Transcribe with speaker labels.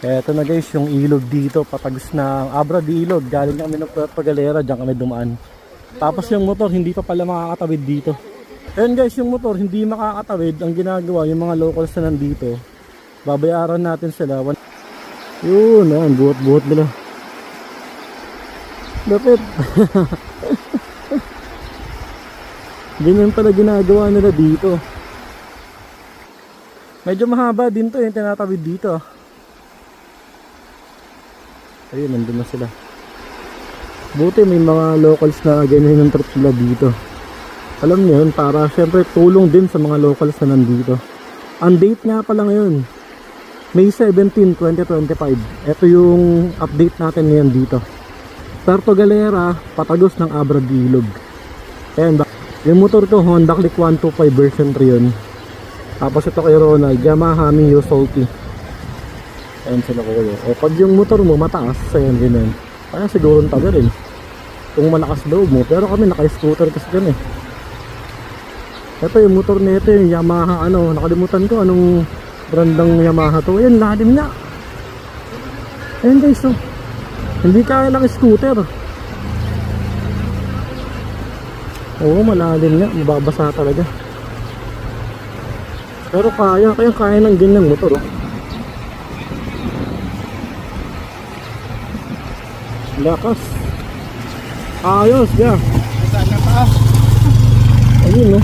Speaker 1: Eto na guys, yung ilog dito, patagos ng Abra di Ilog. Galing kami ng Puerto Galera, diyan kami dumaan. Tapos yung motor, hindi pa pala makakatawid dito. Ayun guys, yung motor, hindi makakatawid. Ang ginagawa, yung mga locals na nandito, babayaran natin sila. Yun, ayan, buhat-buhat nila. Lapit. Ganyan pala ginagawa nila dito. Medyo mahaba din to yung tinatawid dito. Ayun, nandun na sila. Buti may mga locals na ganyan yung trip nila dito. Alam niyo yun, para syempre tulong din sa mga locals na nandito. Ang date nga pala ngayon, May 17, 2025. Ito yung update natin ngayon dito. Puerto Galera, patagos ng Abra di Ilog. Ayan, yung motor ko Honda Click 125 version 3 yun. Tapos ito kay Ronald, Yamaha Mio Salty. Ayan sila ko kayo. O pag yung motor mo mataas, ayan ganyan. Kaya siguro taga rin. Kung malakas loob mo. Pero kami naka-scooter kasi dyan eh. Ito yung motor nito yung Yamaha ano. Nakalimutan ko anong brandang Yamaha to. Ayan, lalim nga. Ayan guys, oh. Hindi kaya lang scooter. Oo, malalim nga. Mababasa talaga. Pero kaya ng ganyang motor, oh. Lakas. Ayos, yeah.
Speaker 2: Sana pa.
Speaker 1: Ayun, no.